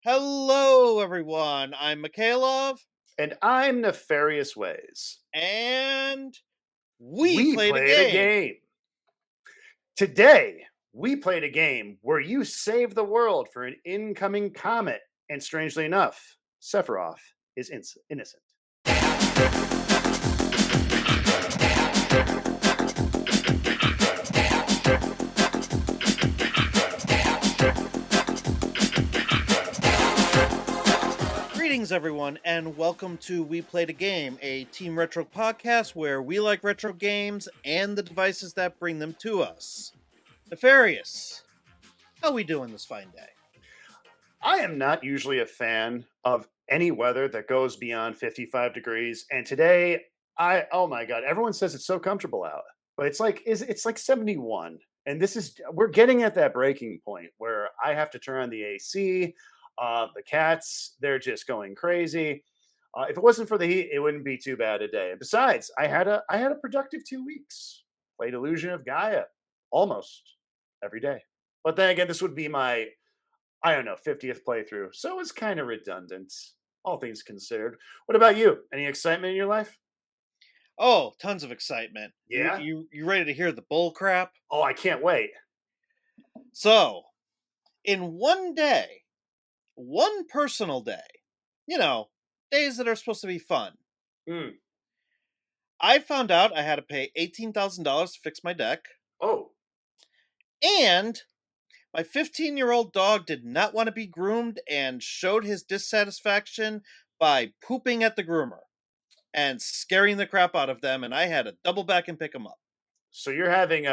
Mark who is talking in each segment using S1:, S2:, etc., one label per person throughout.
S1: Hello, everyone. I'm Mikhailov,
S2: And I'm Nefarious Ways.
S1: and we
S2: We
S1: played a
S2: played a
S1: game.
S2: game. Today, we played a game where you save the world for an incoming comet. And strangely enough, Sephiroth is innocent.
S1: Greetings, everyone, and welcome to We Played a Game, a Team Retro podcast where we like retro games and the devices that bring them to us. Nefarious, how we doing this fine day?
S2: I am not usually a fan of any weather that goes beyond 55 degrees. And today, oh my God, everyone says it's so comfortable out, but it's like 71. And we're getting at that breaking point where I have to turn on the AC. The cats, they're just going crazy. If it wasn't for the heat, it wouldn't be too bad a day. And besides, I had a productive 2 weeks. Played Illusion of Gaia almost every day. But then again, this would be my, I don't know, 50th playthrough. So it's kind of redundant, all things considered. What about you? Any excitement in your life?
S1: Oh, tons of excitement. You
S2: Yeah?
S1: you you ready to hear the bull crap?
S2: Oh, I can't wait.
S1: So, in one day, one personal day, you know, days that are supposed to be fun.
S2: Hmm.
S1: I found out I had to pay $18,000 to fix my deck,
S2: Oh,
S1: and my 15-year-old dog did not want to be groomed and showed his dissatisfaction by pooping at the groomer and scaring the crap out of them, and I had to double back and pick him up.
S2: so you're having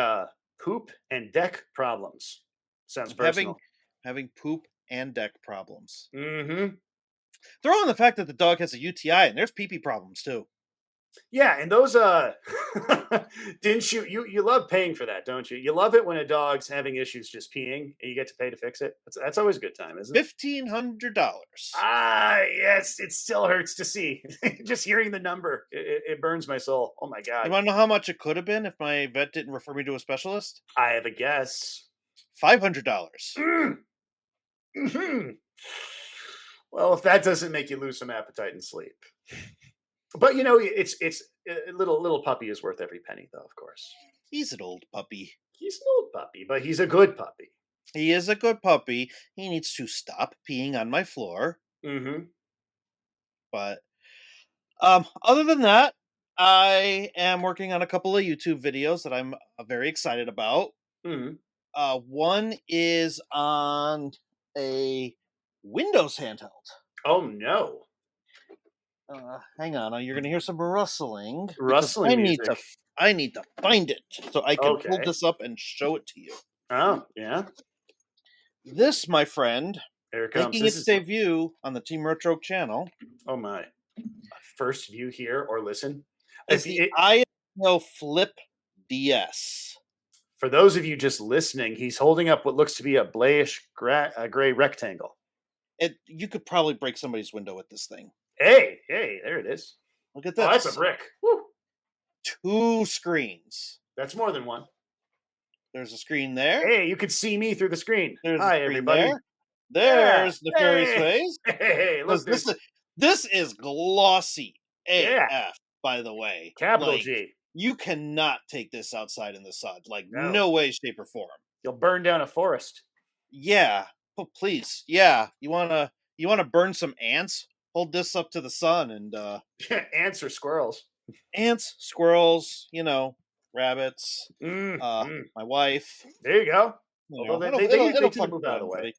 S2: poop and deck problems. Sounds
S1: I'm having
S2: personal.
S1: having poop and deck problems.
S2: Mm-hmm.
S1: Throw in the fact that the dog has a UTI and there's pee-pee problems too.
S2: Yeah, and those didn't you love paying for that, don't you? You love it when a dog's having issues just peeing and you get to pay to fix it. That's always a good time, isn't it?
S1: $1,500.
S2: Ah, yes, it still hurts to see. Just hearing the number, it burns my soul. Oh my
S1: You
S2: god.
S1: want to know how much it could have been if my vet didn't refer me to a specialist?
S2: I have a guess.
S1: $500.
S2: Mm, mhm. Well, if that doesn't make you lose some appetite and sleep. But it's a little puppy is worth every penny though, of course.
S1: He's an old puppy.
S2: He's an old puppy, but he's a good puppy.
S1: He is a good puppy. He needs to stop peeing on my floor.
S2: Mhm.
S1: But other than that, I am working on a couple of YouTube videos that I'm very excited about.
S2: Mhm.
S1: One is on a Windows handheld.
S2: Oh no.
S1: Hang on, you're gonna hear some rustling because
S2: Rustling music.
S1: I need to find it so I can pull
S2: Okay.
S1: this up and show it to you.
S2: Oh, yeah.
S1: This, my friend,
S2: Here it comes.
S1: making
S2: This
S1: its
S2: is
S1: debut on the Team Retro channel,
S2: oh my. First view here or listen.
S1: is
S2: If
S1: the
S2: it,
S1: ISO Flip DS.
S2: for those of you just listening, he's holding up what looks to be a gray rectangle.
S1: You could probably break somebody's window with this thing.
S2: Hey, hey, there it is.
S1: Look at
S2: Oh, that's a
S1: this.
S2: brick. Woo.
S1: Two screens.
S2: That's more than one.
S1: There's a screen there.
S2: Hey, you can see me through the screen.
S1: There's a
S2: Hi,
S1: screen
S2: everybody.
S1: there.
S2: Yeah.
S1: There's Nefarious
S2: Hey.
S1: Ways.
S2: Hey, look,
S1: This
S2: there's
S1: is this is glossy
S2: yeah,
S1: AF, by the way.
S2: capital
S1: Like,
S2: G.
S1: you cannot take this outside in the sun. Like,
S2: No.
S1: no way, shape, or form.
S2: You'll burn down a forest.
S1: Yeah. Oh, please. Yeah. You wanna burn some ants? Hold this up to the sun and
S2: Ants or squirrels.
S1: ants, squirrels, rabbits,
S2: Mm.
S1: my wife.
S2: There you go. Although
S1: It'll it'll
S2: they
S1: it'll
S2: tend to
S1: fuck
S2: move
S1: with
S2: out of the way.
S1: everybody.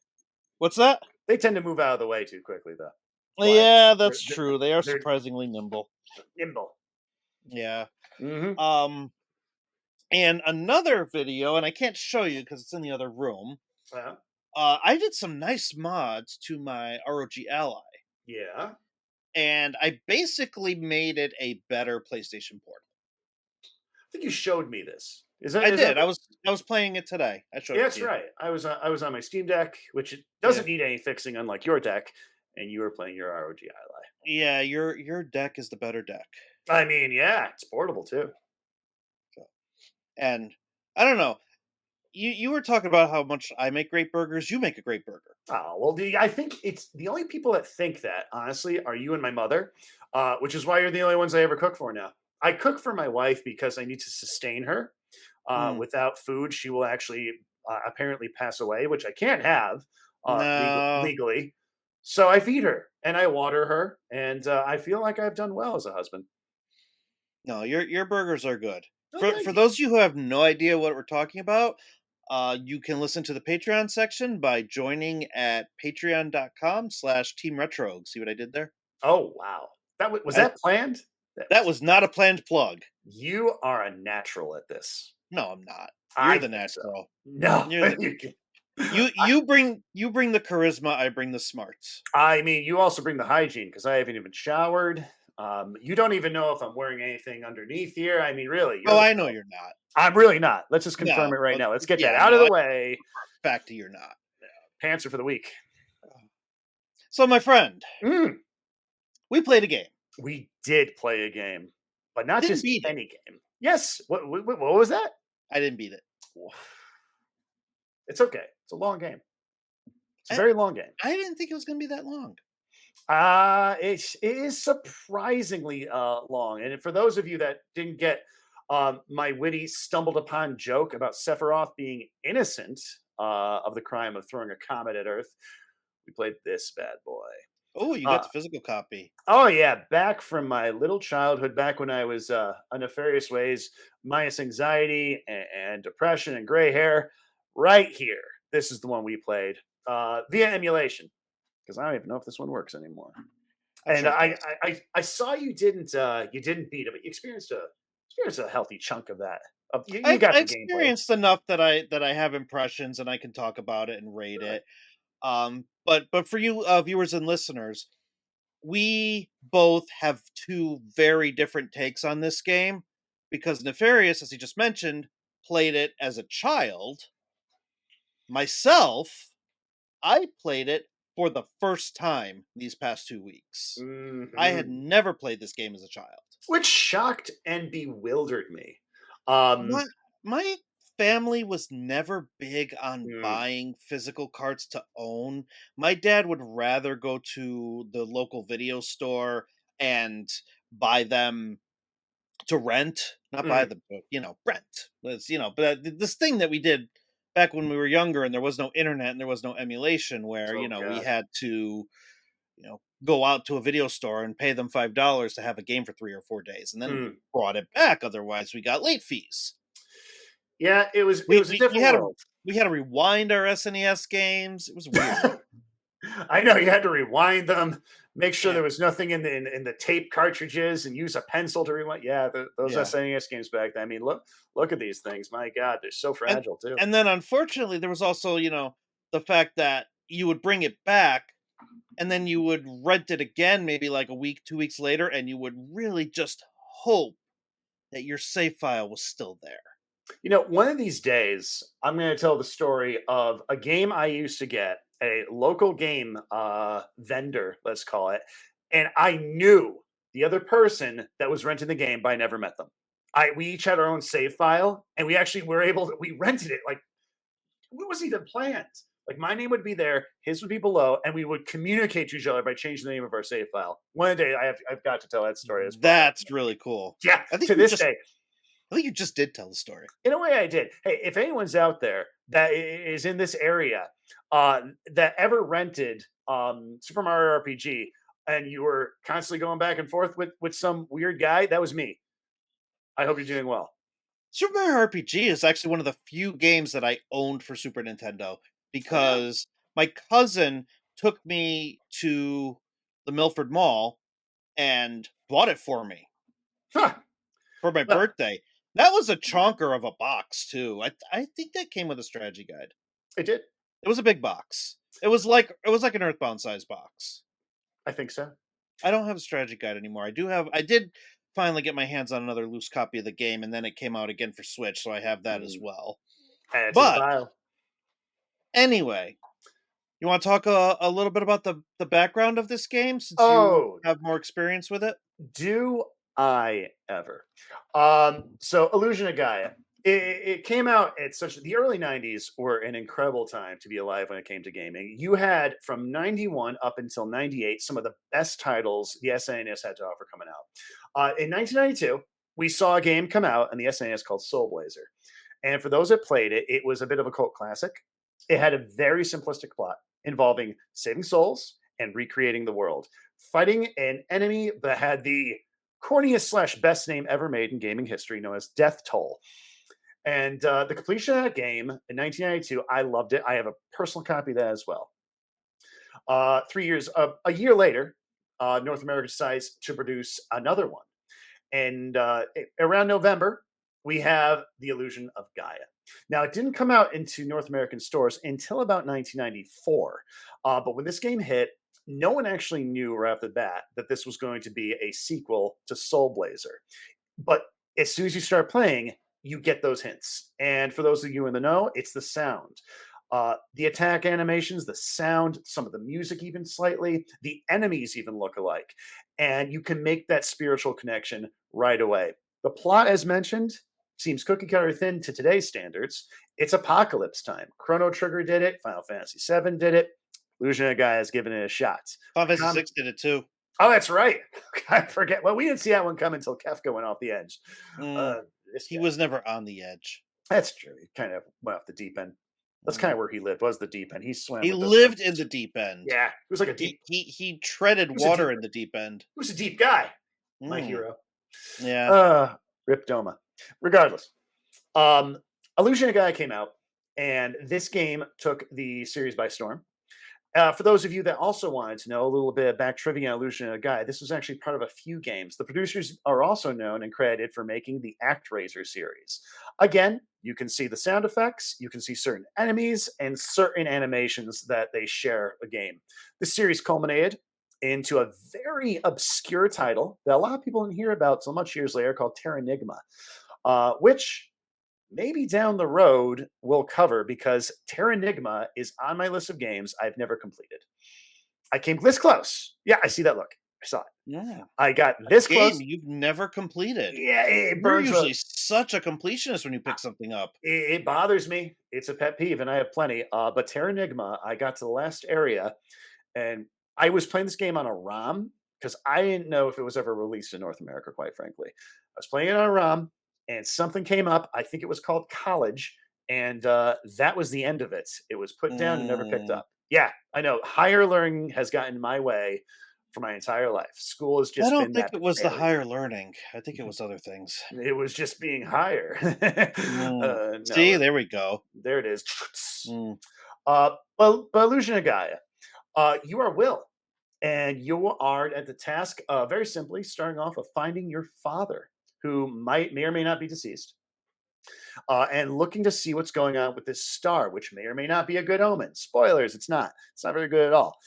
S1: What's that?
S2: They tend to move out of the way too quickly, though. But
S1: Yeah,
S2: they're
S1: that's
S2: they're,
S1: true. They are
S2: they're
S1: surprisingly nimble.
S2: nimble.
S1: Yeah.
S2: Hmm.
S1: Um and another video, and I can't show you because it's in the other room.
S2: Yeah.
S1: I did some nice mods to my ROG Ally,
S2: Yeah.
S1: and I basically made it a better PlayStation Portal.
S2: I think you showed me this.
S1: I
S2: Is that?
S1: did. I was playing it today. I showed
S2: Yeah,
S1: it to
S2: that's
S1: you.
S2: right. I was on my Steam Deck, which it
S1: Yeah.
S2: doesn't need any fixing, unlike your deck, and you were playing your ROG Ally.
S1: Yeah, your deck is the better deck.
S2: I mean, yeah, it's portable too.
S1: So, and I don't know. You were talking about how much I make great burgers. You make a great burger.
S2: Oh, well, I think it's the only people that think that, honestly, are you and my mother, which is why you're the only ones I ever cook for now. I cook for my wife because I need to sustain her.
S1: Mm.
S2: Without food, she will actually apparently pass away, which I can't have
S1: No,
S2: legally. So I feed her and I water her, and I feel like I've done well as a husband.
S1: no, your burgers are good.
S2: Oh,
S1: For
S2: thank you.
S1: those of you who have no idea what we're talking about, you can listen to the Patreon section by joining at patreon.com/team retro. See what I did there?
S2: Oh, wow. Was
S1: I,
S2: that planned? That
S1: that
S2: was
S1: was not a planned plug.
S2: You are a natural at this.
S1: No, I'm not. You're
S2: I
S1: the
S2: think so.
S1: natural.
S2: No,
S1: You're the
S2: you can
S1: you bring the charisma, I bring the smarts.
S2: I mean, you also bring the hygiene because I haven't even showered. You don't even know if I'm wearing anything underneath here. I mean, really, you're
S1: Oh,
S2: the
S1: I know
S2: pro.
S1: you're not.
S2: I'm really not. Let's just confirm
S1: No,
S2: it right now. Let's get that
S1: yeah,
S2: out of
S1: no,
S2: the
S1: I
S2: way.
S1: fact that you're not.
S2: Pants are for the week.
S1: So, my friend,
S2: Mm,
S1: we played a game.
S2: we did play a game, but not
S1: Didn't
S2: just
S1: beat it.
S2: any game. Yes. What was that?
S1: I didn't beat it.
S2: It's okay. It's a long game. It's a
S1: I,
S2: very long game.
S1: I didn't think it was going to be that long.
S2: It is surprisingly long. And for those of you that didn't get my witty stumbled upon joke about Sephiroth being innocent of the crime of throwing a comet at Earth, we played this bad boy.
S1: Oh, you got
S2: Uh,
S1: the physical copy.
S2: oh yeah, back from my little childhood, back when I was a nefarious ways, minus anxiety and depression and gray hair, right here. This is the one we played via emulation because I don't even know if this one works anymore.
S1: I'm
S2: And
S1: sure it does.
S2: I saw you didn't beat it, but you experienced a healthy chunk of that. You
S1: I
S2: got the gameplay.
S1: experienced enough that I have impressions and I can talk about it and rate
S2: Good.
S1: it. But for you viewers and listeners, we both have two very different takes on this game because Nefarious, as he just mentioned, played it as a child. Myself, I played it for the first time these past 2 weeks. I had
S2: Mhm.
S1: never played this game as a child.
S2: Which shocked and bewildered me.
S1: My
S2: Um,
S1: my family was never big on
S2: mm,
S1: buying physical cards to own. My dad would rather go to the local video store and buy them to rent, not buy
S2: mhm.
S1: them, but, rent. But this thing that we did back when we were younger and there was no internet and there was no emulation where,
S2: Oh
S1: we
S2: god.
S1: had to, go out to a video store and pay them $5 to have a game for 3 or 4 days and then
S2: Mm.
S1: brought it back. Otherwise, we got late fees.
S2: Yeah, it
S1: We
S2: was a
S1: we we
S2: different
S1: had to
S2: world.
S1: we had to rewind our SNES games. It was weird.
S2: I know you had to rewind them, make sure
S1: Yeah,
S2: there was nothing in the tape cartridges, and use a pencil to rewind. Yeah, those
S1: yeah.
S2: SNES games back then. I mean, look at these things. My God, they're so
S1: And
S2: fragile too.
S1: and then unfortunately, there was also, the fact that you would bring it back and then you would rent it again maybe like a week, 2 weeks later, and you would really just hope that your save file was still there.
S2: You know, one of these days, I'm going to tell the story of a game I used to get, a local game vendor, let's call it, and I knew the other person that was renting the game, but I never met them. We each had our own save file, and we actually were able to we rented it like it wasn't even planned. Like my name would be there, his would be below, and we would communicate to each other by changing the name of our save file. One day, I've got to tell that story. It's brought up.
S1: That's really cool.
S2: Yeah,
S1: I think
S2: to
S1: you
S2: this
S1: just
S2: day,
S1: I think you just did tell the story.
S2: in a way, I did. Hey, if anyone's out there that is in this area that ever rented Super Mario RPG and you were constantly going back and forth with some weird guy, that was me. I hope you're doing well.
S1: Super Mario RPG is actually one of the few games that I owned for Super Nintendo
S2: Oh yeah.
S1: because my cousin took me to the Milford Mall and bought it for me
S2: Huh.
S1: for my
S2: Well,
S1: birthday. That was a chonker of a box too. I think that came with a strategy guide.
S2: it did.
S1: It was a big box. It was like an Earthbound size box.
S2: I think so.
S1: I don't have a strategy guide anymore. I did finally get my hands on another loose copy of the game and then it came out again for Switch, so I have that as
S2: Mm.
S1: well.
S2: Add to the
S1: But
S2: pile.
S1: anyway, you want to talk a little bit about the background of this game since you
S2: Oh,
S1: have more experience with it?
S2: do I ever? So Illusion of Gaia. It came out at such the early 90s were an incredible time to be alive when it came to gaming. You had from 91 up until 98 some of the best titles the SNES had to offer coming out. In 1992, we saw a game come out on the SNES called Soul Blazer. And for those that played it, it was a bit of a cult classic. It had a very simplistic plot involving saving souls and recreating the world, fighting an enemy that had the corniest slash best name ever made in gaming history, known as Death Toll. And the completion of that game in 1992, I loved it. I have a personal copy of that as well. 3 years, a year later, North America decides to produce another one. And around November, we have The Illusion of Gaia. Now, it didn't come out into North American stores until about 1994. But when this game hit, no one actually knew right off the bat that this was going to be a sequel to Soul Blazer. But as soon as you start playing, you get those hints. And for those of you in the know, it's the sound. The attack animations, the sound, some of the music, even slightly, the enemies even look alike. And you can make that spiritual connection right away. The plot, as mentioned, seems cookie cutter thin to today's standards. It's apocalypse time. Chrono Trigger did it, Final Fantasy VII did it. Illusion of Gaia has given it a shot.
S1: Final Fantasy 6 did it too.
S2: Oh, that's right. I forget. Well, we didn't see that one come until Kefka went off the edge.
S1: Mm,
S2: This
S1: he
S2: guy.
S1: was never on the edge.
S2: That's true. He kind of went off the deep end. That's kind
S1: Mm.
S2: of where he lived, was the deep end. He swam
S1: He
S2: with those
S1: lived in
S2: monkeys.
S1: the deep end.
S2: Yeah, he was like a
S1: He
S2: deep.
S1: he he treaded
S2: He was a deep.
S1: water in the deep end.
S2: He was a deep guy. My
S1: Mm,
S2: hero.
S1: yeah.
S2: Uh, Rip Doma. Regardless, um, Illusion of Gaia came out, and this game took the series by storm. For those of you that also wanted to know a little bit of back trivia on Illusion of Gaia, this was actually part of a few games. The producers are also known and credited for making the ActRaiser series. Again, you can see the sound effects, you can see certain enemies, and certain animations that they share a game. This series culminated into a very obscure title that a lot of people didn't hear about so much years later called Terranigma, which maybe down the road we'll cover because Terranigma is on my list of games I've never completed. I came this close. Yeah, I see that look. I saw it.
S1: Yeah.
S2: I got this
S1: Game
S2: close.
S1: you've never completed.
S2: Yeah, it
S1: You're
S2: burns.
S1: usually such a completionist when you
S2: Uh,
S1: pick something up.
S2: it bothers me. It's a pet peeve, and I have plenty. But Terranigma, I got to the last area, and I was playing this game on a ROM because I didn't know if it was ever released in North America. Quite frankly, I was playing it on a ROM, and something came up. I think it was called College, and that was the end of it. It was put down and never picked
S1: Mm,
S2: up. Yeah, I know. Higher learning has gotten in my way for my entire life. School has
S1: I
S2: just
S1: don't
S2: been
S1: think
S2: that
S1: it was the
S2: barrier.
S1: higher learning. I think it was other things.
S2: It was just being higher.
S1: Mm.
S2: No,
S1: See, there we go.
S2: there it is.
S1: Mm.
S2: But Illusion of Gaia, you are Will, and you are at the task, very simply, starting off of finding your father, who may or may not be deceased, and looking to see what's going on with this star, which may or may not be a good omen. Spoilers, it's not. It's not very good at all.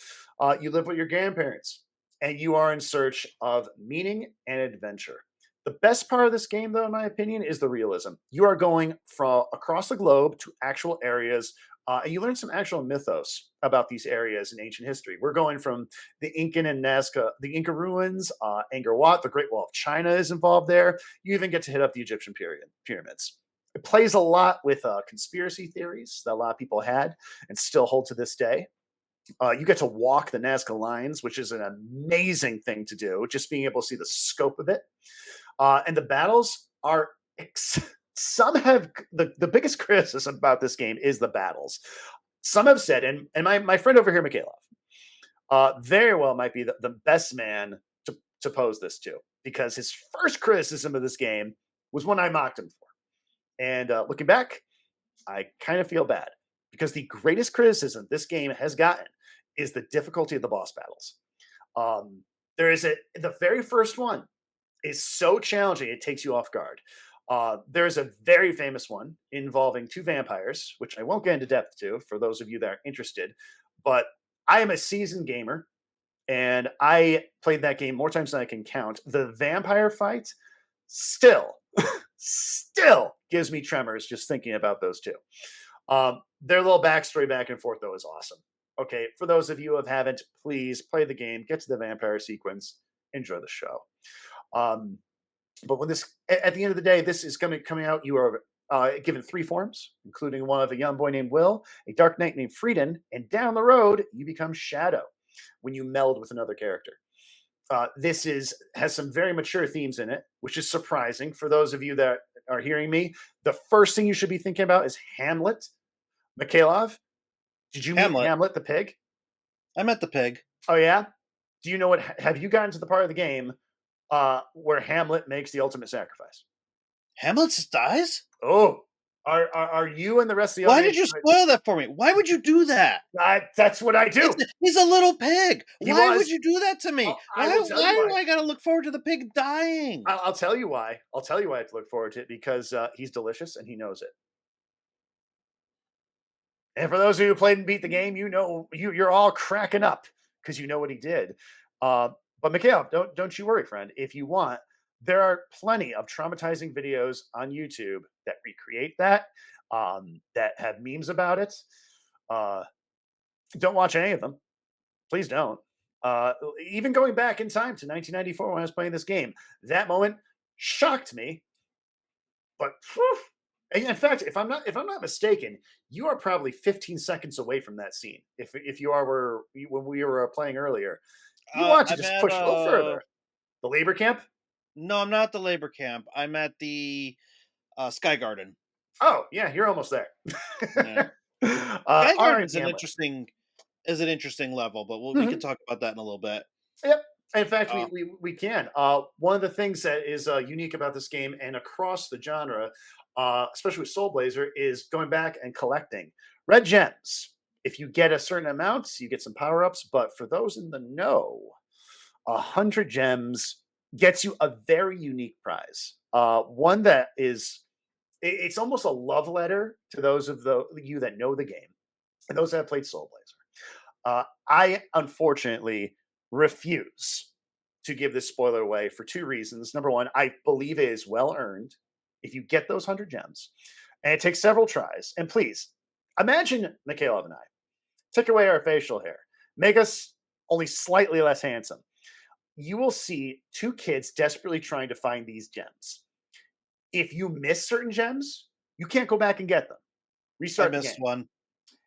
S2: You live with your grandparents, and you are in search of meaning and adventure. The best part of this game, though, in my opinion, is the realism. You are going from across the globe to actual areas, and you learn some actual mythos about these areas in ancient history. We're going from the Incan and Nazca, the Inca ruins, Angkor Wat, the Great Wall of China is involved there. You even get to hit up the Egyptian pyramids. It plays a lot with conspiracy theories that a lot of people had and still hold to this day. You get to walk the Nazca lines, which is an amazing thing to do. Just being able to see the scope of it, and the battles are. Some have the biggest criticism about this game is the battles. Some have said, and my friend over here, Mikhailov, very well might be the best man to pose this to because his first criticism of this game was one I mocked him for. And looking back, I kind of feel bad because the greatest criticism this game has gotten is the difficulty of the boss battles. There is the very first one is so challenging it takes you off guard. There's a very famous one involving two vampires, which I won't get into depth to for those of you that are interested. But I am a seasoned gamer, and I played that game more times than I can count. The vampire fight still, still gives me tremors just thinking about those two. Their little backstory back and forth, though, is awesome. Okay, for those of you who haven't, please play the game, get to the vampire sequence, enjoy the show. Um, but when this, at the end of the day, this is coming out. You are given three forms, including one of a young boy named Will, a dark knight named Frieden, and down the road, you become Shadow when you meld with another character. This is has some very mature themes in it, which is surprising for those of you that are hearing me. The first thing you should be thinking about is Hamlet. Mikhailov, did you meet
S1: Hamlet.
S2: Hamlet the pig?
S1: I met the pig.
S2: Oh yeah. Do you know what? Have you gotten to the part of the game where Hamlet makes the ultimate sacrifice?
S1: Hamlet dies?
S2: Oh, are you and the rest of the
S1: Why did
S2: audience?
S1: you spoil that for me? Why would you do that?
S2: That's what I do.
S1: He's a little pig.
S2: He
S1: Why would
S2: was.
S1: you do that to me?
S2: I will tell you
S1: Why
S2: why.
S1: do I gotta look forward to the pig dying?
S2: I'll tell you why. I'll tell you why I have to look forward to it because he's delicious and he knows it. And for those of you who played and beat the game, you know you're all cracking up because you know what he did. Uh, but Mikhail, don't you worry, friend. If you want, there are plenty of traumatizing videos on YouTube that recreate that, that have memes about it. Uh, don't watch any of them. Please don't. Uh, Even going back in time to 1994 when I was playing this game, that moment shocked me. But whew, and in fact, if I'm not mistaken, you are probably 15 seconds away from that scene. If you are where when we were playing earlier, you want to
S1: I'm
S2: just
S1: at
S2: push a little further. The labor camp.
S1: no, I'm not at the labor camp. I'm at the Sky Garden.
S2: Oh yeah, you're almost there.
S1: Yeah. Sky
S2: All right,
S1: Garden's
S2: Hamlet.
S1: an interesting level, but we can
S2: Mhm.
S1: talk about that in a little bit.
S2: Yep. In fact,
S1: Uh,
S2: we can. One of the things that is unique about this game and across the genre, especially with Soul Blazer, is going back and collecting red gems. If you get a certain amount, you get some power ups. But for those in the know, 100 gems gets you a very unique prize. One that is it's almost a love letter to those of you that know the game and those that have played Soul Blazer. I unfortunately refuse to give this spoiler away for two reasons. Number one, I believe it is well earned if you get those 100 gems, and it takes several tries. And please imagine Mikhailov and I take away our facial hair, make us only slightly less handsome. You will see two kids desperately trying to find these gems. If you miss certain gems, you can't go back and get them.
S1: I
S2: Restart the
S1: missed
S2: game.
S1: one.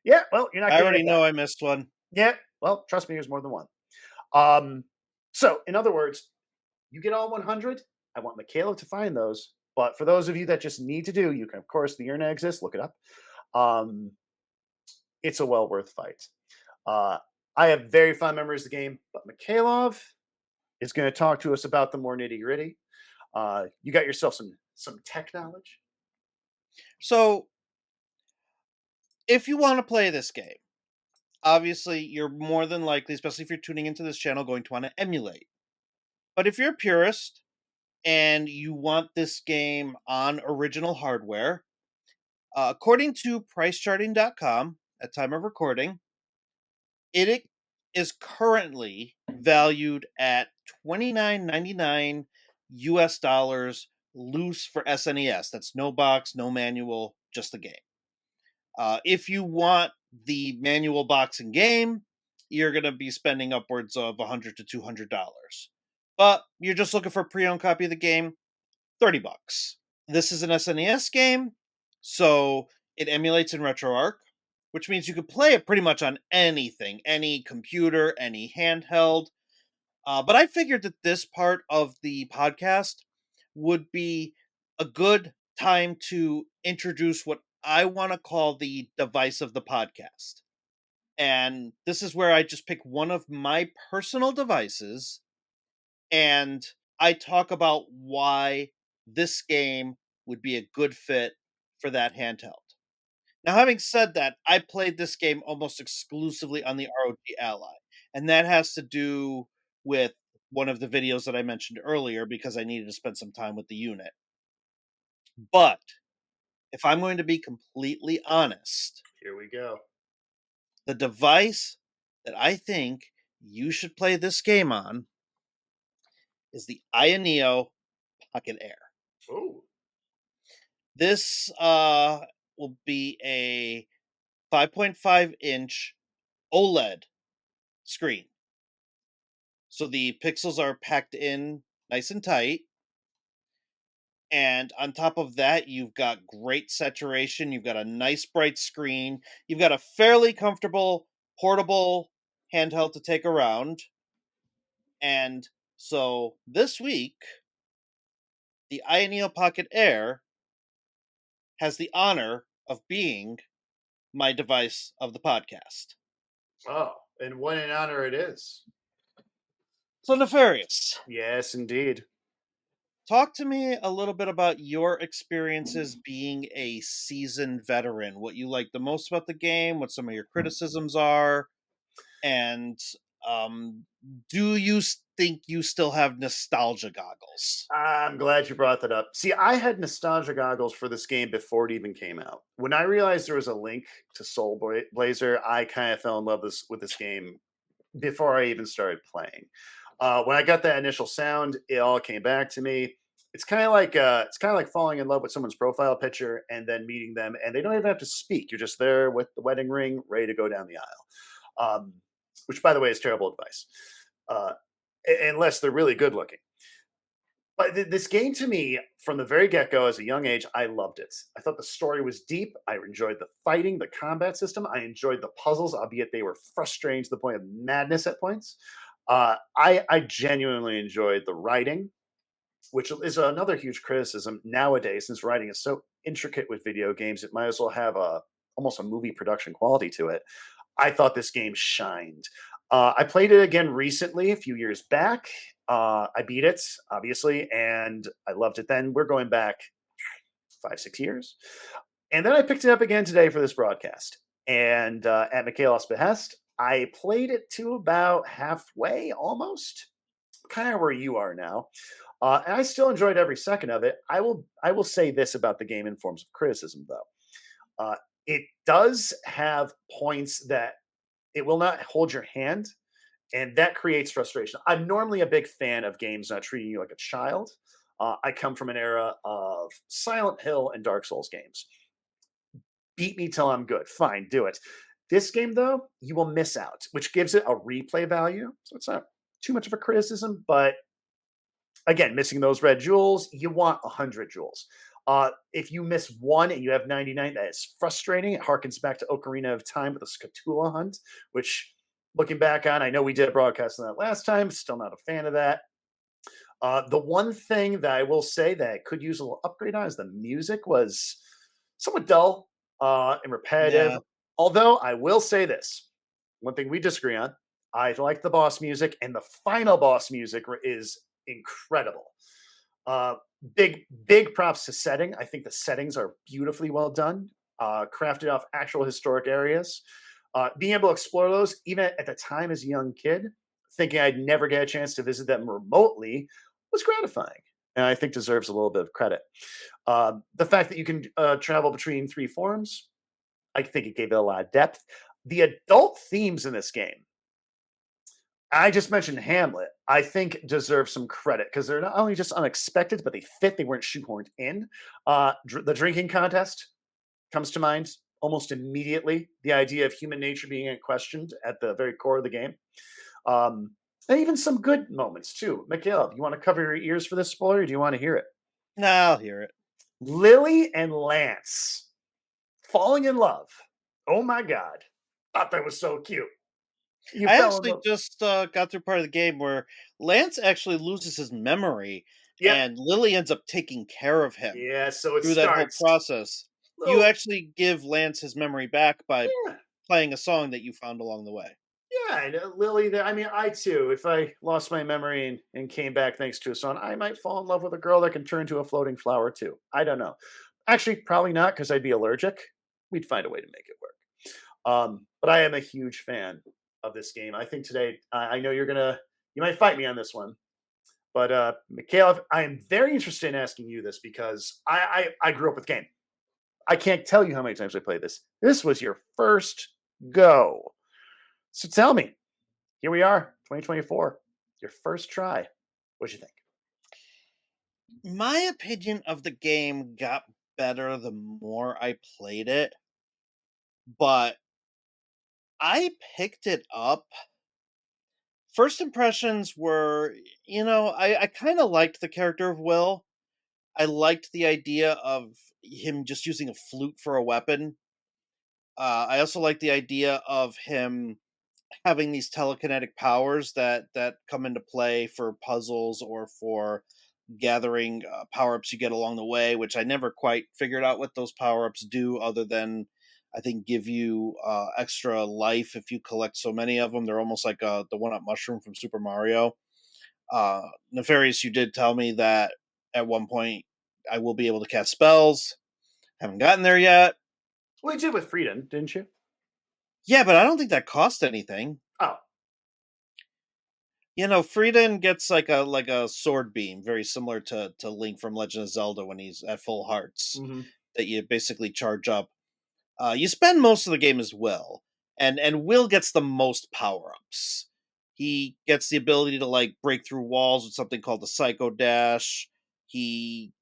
S2: Yeah, well, you're not
S1: I
S2: getting
S1: already
S2: it back.
S1: know I missed one.
S2: Yeah, well, trust me, there's more than one. Um, so, in other words, you get all 100. I want Michaela to find those. But for those of you that just need to do, you can, of course, the internet exists, look it up. Um, it's a well worth fight. Uh, I have very fond memories of the game, but Mikhailov is going to talk to us about the more nitty gritty. You got yourself some tech knowledge.
S1: So, if you want to play this game, obviously you're more than likely, especially if you're tuning into this channel, going to want to emulate. But if you're a purist and you want this game on original hardware, according to pricecharting.com at time of recording, it is currently valued at 29.99 US dollars loose for SNES. That's no box, no manual, just the game. If you want the manual box and game, you're going to be spending upwards of $100 to $200. But you're just looking for a pre-owned copy of the game, $30. This is an SNES game, so it emulates in RetroArch, which means you can play it pretty much on anything, any computer, any handheld. But I figured that this part of the podcast would be a good time to introduce what I want to call the device of the podcast. And this is where I just pick one of my personal devices and I talk about why this game would be a good fit for that handheld. Now, having said that, I played this game almost exclusively on the ROG Ally, and that has to do with one of the videos that I mentioned earlier because I needed to spend some time with the unit. But if I'm going to be completely honest,
S2: Here we go.
S1: the device that I think you should play this game on is the Ioneo Pocket Air.
S2: Oh,
S1: This will be a 5.5-inch OLED screen. So the pixels are packed in nice and tight. And on top of that, you've got great saturation, you've got a nice bright screen, you've got a fairly comfortable portable handheld to take around. And so this week, the Ioneo Pocket Air has the honor of being my device of the podcast.
S2: Oh, and what an honor it is.
S1: So, Nefarious,
S2: Yes, indeed.
S1: talk to me a little bit about your experiences being a seasoned veteran, what you like the most about the game, what some of your criticisms are, and um, do you think you still have nostalgia goggles?
S2: I'm glad you brought that up. See, I had nostalgia goggles for this game before it even came out. When I realized there was a link to Blazer, I kind of fell in love with this game before I even started playing. When I got that initial sound, it all came back to me. It's kind of like falling in love with someone's profile picture and then meeting them, and they don't even have to speak. You're just there with the wedding ring, ready to go down the aisle. Which, by the way, is terrible advice, uh, unless they're really good looking. But this game to me, from the very get go, as a young age, I loved it. I thought the story was deep. I enjoyed the fighting, the combat system. I enjoyed the puzzles, albeit they were frustrating to the point of madness at points. I genuinely enjoyed the writing, which is another huge criticism nowadays, since writing is so intricate with video games. It might as well have a almost a movie production quality to it. I thought this game shined. I played it again recently, a few years back. I beat it, obviously, and I loved it then. We're going back 5, 6 years. And then I picked it up again today for this broadcast. And at Michaela's behest, I played it to about halfway almost, kind of where you are now. And I still enjoyed every second of it. I will say this about the game in forms of criticism, though. It does have points that it will not hold your hand, and that creates frustration. I'm normally a big fan of games not treating you like a child. I come from an era of Silent Hill and Dark Souls games. Beat me till I'm good. Fine, do it. This game, though, you will miss out, which gives it a replay value. So it's not too much of a criticism, but again, missing those red jewels, you want 100 jewels. If you miss one and you have 99, that is frustrating. It harkens back to Ocarina of Time with the Scatula hunt, which, looking back on, I know we did a broadcast on that last time. Still not a fan of that. The one thing that I will say that I could use a little upgrade on is the music was somewhat dull and repetitive.
S1: Yeah.
S2: Although I will say this, one thing we disagree on, I like the boss music, and the final boss music is incredible. Uh, big props to setting. I think the settings are beautifully well done, crafted off actual historic areas. Being able to explore those, even at the time as a young kid, thinking I'd never get a chance to visit them remotely, was gratifying, and I think deserves a little bit of credit. The fact that you can travel between three forms, I think it gave it a lot of depth. The adult themes in this game, I just mentioned Hamlet, I think deserve some credit because they're not only just unexpected, but they fit. They weren't shoehorned in. The drinking contest comes to mind almost immediately. The idea of human nature being questioned at the very core of the game. Um, and even some good moments too. Mikhail, you want to cover your ears for this spoiler, or do you want to hear it?
S1: No, I'll hear it.
S2: Lily and Lance falling in love. Oh my god. Thought that was so cute. You
S1: I
S2: fell in
S1: actually
S2: love.
S1: just got through part of the game where Lance actually loses his memory,
S2: Yep.
S1: and Lily ends up taking care of him
S2: Yeah, so it
S1: through that whole
S2: starts.
S1: process. You
S2: Little
S1: actually give Lance his memory back by
S2: yeah.
S1: playing a song that you found along the way.
S2: Yeah, and Lily there. I mean, I too, if I lost my memory and came back thanks to a song, I might fall in love with a girl that can turn into a floating flower too. I don't know. Actually, probably not because I'd be allergic. We'd find a way to make it work. But I am a huge fan of this game. I think today, I know you might fight me on this one, but Mikhail, I am very interested in asking you this because I grew up with game. I can't tell you how many times I played this. This was your first go. So tell me, here we are, 2024, your first try. What'd you think?
S1: My opinion of the game got better the more I played it, but I picked it up. First impressions were, I kind of liked the character of Will. I liked the idea of him just using a flute for a weapon. I also like the idea of him having these telekinetic powers that come into play for puzzles or for gathering power ups you get along the way. Which I never quite figured out what those power ups do, other than I think give you extra life if you collect so many of them. They're almost like the one up mushroom from Super Mario. Nefarious, you did tell me that at one point I will be able to cast spells. Haven't gotten there yet.
S2: Well, you did with Freedom, didn't you?
S1: Yeah, but I don't think that cost anything.
S2: Oh.
S1: Frieden gets like a sword beam, very similar to Link from Legend of Zelda when he's at full hearts,
S2: Hmm.
S1: that you basically charge up. You spend most of the game as Will, and Will gets the most power ups. He gets the ability to like break through walls with something called the Psycho Dash. He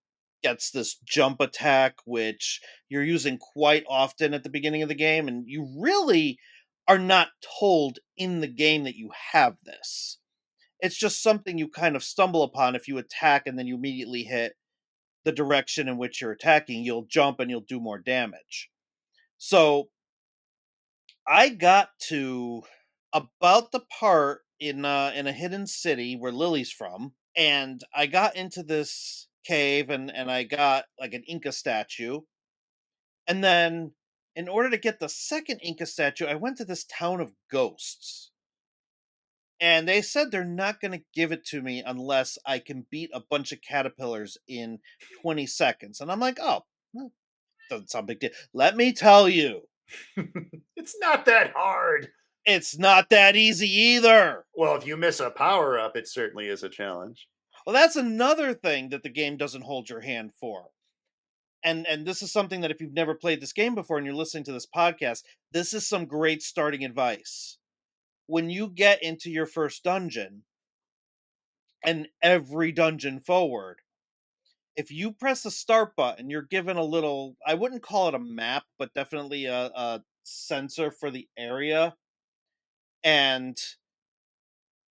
S1: gets this jump attack, which you're using quite often at the beginning of the game, and you really are not told in the game that you have this. It's just something you kind of stumble upon if you attack and then you immediately hit the direction in which you're attacking. You'll jump and you'll do more damage. So I got to about the part in a hidden city where Lily's from, and I got into this cave and I got like an Inca statue. And then in order to get the second Inca statue, I went to this town of ghosts. And they said they're not going to give it to me unless I can beat a bunch of caterpillars in 20 seconds. And I'm like, oh, well, doesn't sound big deal. Let me tell you,
S2: It's not that hard.
S1: it's not that easy either.
S2: Well, if you miss a power up, it certainly is a challenge.
S1: Well, that's another thing that the game doesn't hold your hand for. And this is something that if you've never played this game before and you're listening to this podcast, this is some great starting advice. When you get into your first dungeon and every dungeon forward, if you press the start button, you're given a little, I wouldn't call it a map, but definitely a sensor for the area. And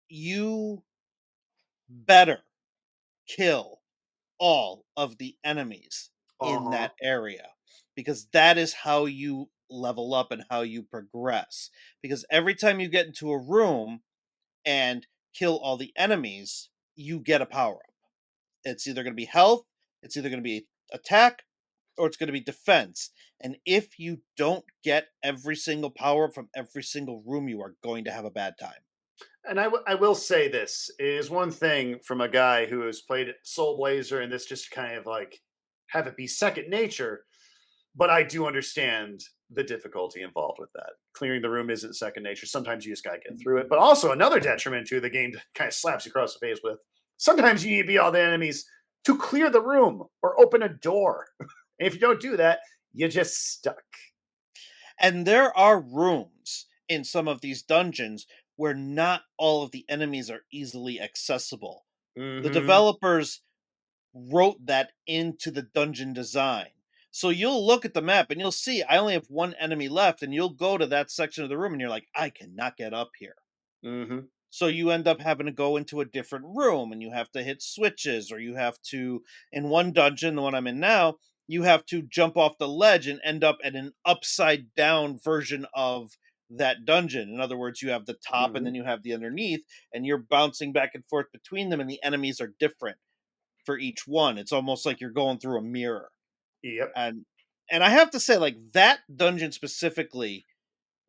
S1: you better kill all of the enemies
S2: Uh
S1: in
S2: huh.
S1: that area, because that is how you level up and how you progress. Because every time you get into a room and kill all the enemies, you get a power up. It's either going to be health, it's either going to be attack, or it's going to be defense. And if you don't get every single power up from every single room, you are going to have a bad time.
S2: And I will say this is one thing from a guy who has played Soul Blazer, and this just kind of like have it be second nature. But I do understand the difficulty involved with that. Clearing the room isn't second nature. Sometimes you just gotta get through it. But also another detriment to the game kind of slaps you across the face with. Sometimes you need to beat all the enemies to clear the room or open a door. And if you don't do that, you're just stuck.
S1: And there are rooms in some of these dungeons where not all of the enemies are easily accessible. The
S2: Mm-hmm.
S1: developers wrote that into the dungeon design. So you'll look at the map and you'll see I only have one enemy left, and you'll go to that section of the room and you're like, I cannot get up here.
S2: Mm-hmm.
S1: So you end up having to go into a different room and you have to hit switches, or you have to, in one dungeon, the one I'm in now, you have to jump off the ledge and end up at an upside down version of that dungeon. In other words, you have the top and
S2: Mm-hmm.
S1: then you have the underneath, and you're bouncing back and forth between them, and the enemies are different for each one. It's almost like you're going through a mirror.
S2: Yep.
S1: And I have to say, like, that dungeon specifically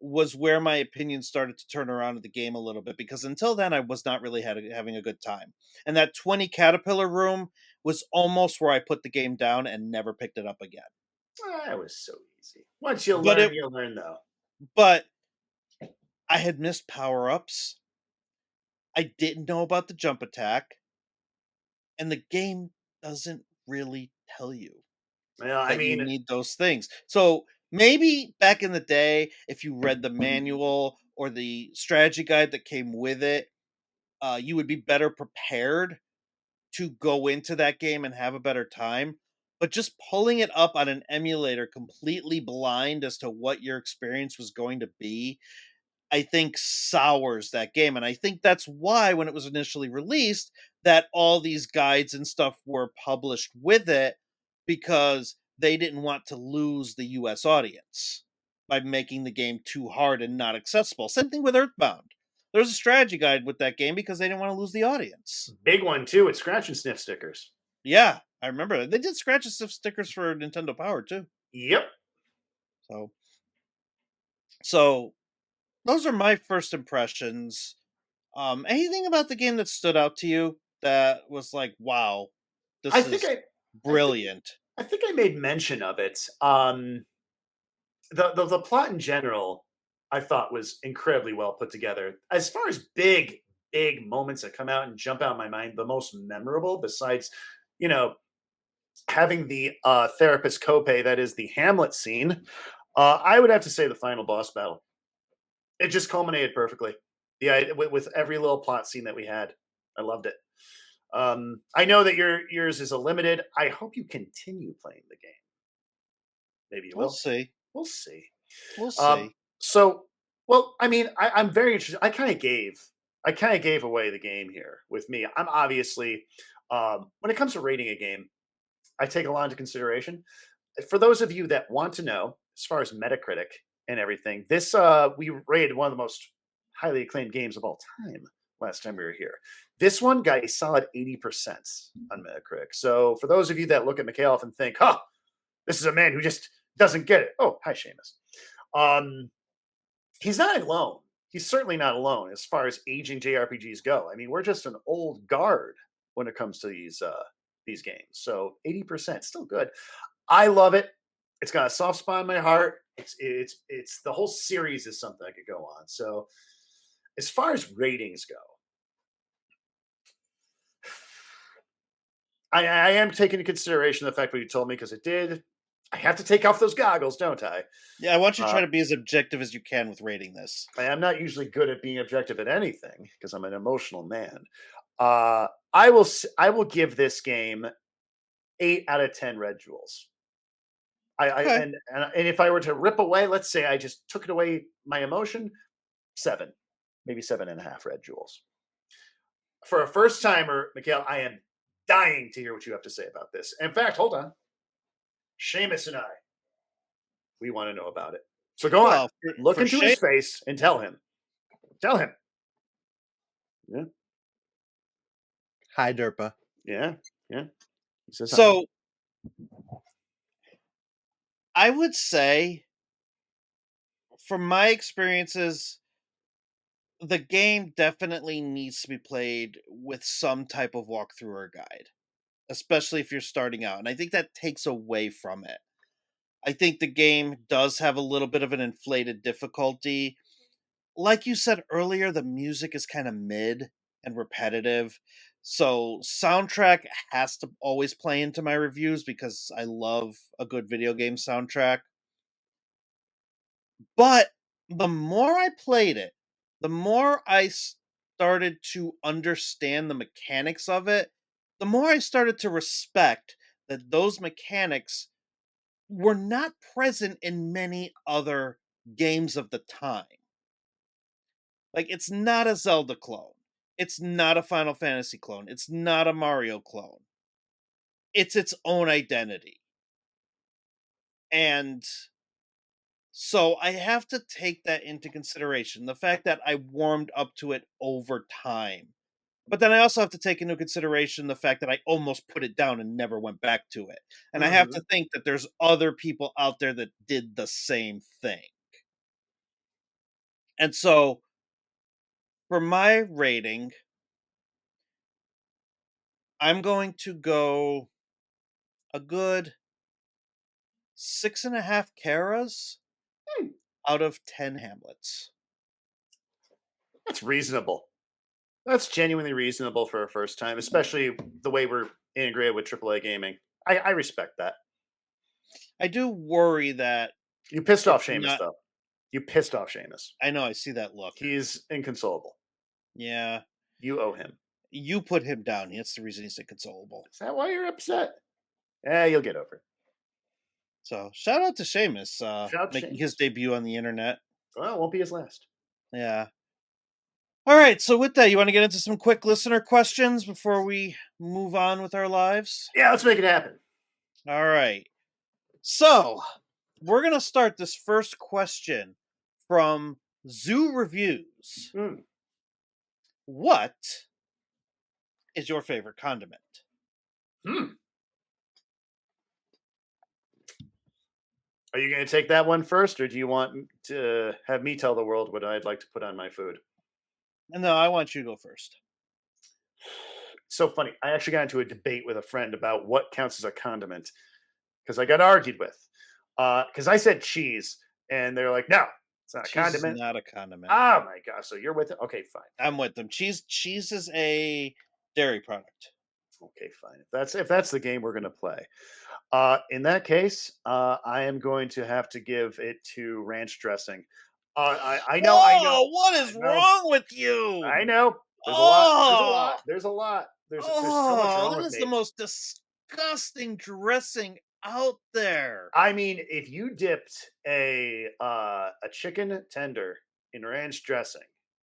S1: was where my opinion started to turn around of the game a little bit, because until then I was not really having a good time. And that 20 caterpillar room was almost where I put the game down and never picked it up again.
S2: That was so easy. Once you
S1: But
S2: learn,
S1: it
S2: you learn though.
S1: but I had missed power-ups. I didn't know about the jump attack, and the game doesn't really tell you
S2: Well, I
S1: that you
S2: mean,
S1: need those things. So maybe back in the day, if you read the manual or the strategy guide that came with it, you would be better prepared to go into that game and have a better time. But just pulling it up on an emulator completely blind as to what your experience was going to be, I think sours that game. And I think that's why when it was initially released, that all these guides and stuff were published with it because they didn't want to lose the US audience by making the game too hard and not accessible. Same thing with Earthbound. There's a strategy guide with that game because they didn't want to lose the audience.
S2: Big one too with scratch and sniff stickers.
S1: Yeah, I remember they did scratch and sniff stickers for Nintendo Power too.
S2: Yep.
S1: So, so those are my first impressions. Anything about the game that stood out to you that was like, wow,
S2: I
S1: this
S2: think
S1: is
S2: I think
S1: brilliant?
S2: I think I made mention of it. The plot in general, I thought was incredibly well put together. As far as big moments that come out and jump out in my mind, the most memorable, besides, you know, having the therapist copay, that is the Hamlet scene, I would have to say the final boss battle. It just culminated perfectly. Yeah, with every little plot scene that we had, I loved it. I know that yours is a limited. I hope you continue playing the game. Maybe you
S1: We'll
S2: will.
S1: see.
S2: We'll see.
S1: We'll
S2: Um,
S1: see.
S2: so, well, I mean, I'm very interested. I kind of gave away the game here with me. I'm obviously, when it comes to rating a game, I take a lot into consideration. For those of you that want to know, as far as Metacritic and everything, this we rated one of the most highly acclaimed games of all time last time we were here. This one got a solid 80% on Metacritic. So for those of you that look at McAuliffe and think, huh, this is a man who just doesn't get it. Oh, hi, Seamus. Um, he's not alone. He's certainly not alone as far as aging JRPGs go. I mean, we're just an old guard when it comes to these games. So 80% still good. I love it. It's got a soft spot in my heart. It's the whole series is something I could go on. So as far as ratings go, I am taking into consideration the fact what you told me because it did. I have to take off those goggles, don't I?
S1: Yeah, I want you to
S2: Uh,
S1: try to be as objective as you can with rating this.
S2: I am not usually good at being objective at anything because I'm an emotional man. I will give this game 8 out of 10 red jewels. I
S1: Okay.
S2: and if I were to rip away, let's say I just took it away my emotion, 7, maybe 7.5 red jewels. For a first timer, Mikhail, I am dying to hear what you have to say about this. In fact, hold on. Seamus and I, we want to know about it. So go on.
S1: Well,
S2: Look
S1: for
S2: into
S1: shame.
S2: his face and tell him. Tell him. Yeah.
S1: Hi, Derpa.
S2: Yeah. Yeah. He says hi.
S1: So I would say, from my experiences, the game definitely needs to be played with some type of walkthrough or guide, especially if you're starting out. And I think that takes away from it. I think the game does have a little bit of an inflated difficulty. Like you said earlier, the music is kind of mid and repetitive. So soundtrack has to always play into my reviews because I love a good video game soundtrack. But the more I played it, the more I started to understand the mechanics of it, the more I started to respect that those mechanics were not present in many other games of the time. Like, it's not a Zelda clone. It's not a Final Fantasy clone. It's not a Mario clone. It's its own identity. And so I have to take that into consideration. The fact that I warmed up to it over time. But then I also have to take into consideration the fact that I almost put it down and never went back to it. And I have to
S2: Mhm.
S1: think that there's other people out there that did the same thing. And so for my rating, I'm going to go a good 6.5 Karas
S2: Hmm,
S1: out of 10 Hamlets.
S2: that's reasonable. That's genuinely reasonable for a first time, especially the way we're integrated with AAA gaming. I respect that.
S1: I do worry that
S2: You pissed off
S1: it's
S2: Seamus,
S1: not.
S2: though. You pissed off Seamus.
S1: I know, I see that look.
S2: He's inconsolable.
S1: Yeah,
S2: You owe him.
S1: you put him down. That's the reason he's inconsolable.
S2: Is that why you're upset? Yeah, you'll get over it.
S1: So shout out to Seamus,
S2: Shout out to
S1: making his
S2: Seamus.
S1: debut on the internet.
S2: Well, it won't be his last.
S1: Yeah. All right. So with that, you want to get into some quick listener questions before we move on with our lives?
S2: Yeah, let's make it happen.
S1: All right. So we're gonna start this first question from Zoo Reviews.
S2: Hmm.
S1: What is your favorite condiment?
S2: Hmm. Are you going to take that one first, or do you want to have me tell the world what I'd like to put on my food?
S1: No, I want you to go first.
S2: So funny. I actually got into a debate with a friend about what counts as a condiment because I got argued with. Because I said cheese, and they're like, "No, it's not a
S1: Cheese is
S2: condiment."
S1: not a condiment.
S2: Oh my gosh! So you're with it? Okay, fine, fine.
S1: I'm with them. Cheese is a dairy product.
S2: Okay, fine. If that's the game we're going to play, in that case, I am going to have to give it to ranch dressing. I know,
S1: Oh, what
S2: I
S1: is
S2: know,
S1: wrong with you?
S2: I know. There's a lot. There's a lot.
S1: Oh,
S2: There's a lot. There's so much
S1: oh,
S2: wrong
S1: that
S2: with
S1: is the
S2: me.
S1: most disgusting dressing out there.
S2: I mean, if you dipped a chicken tender in ranch dressing,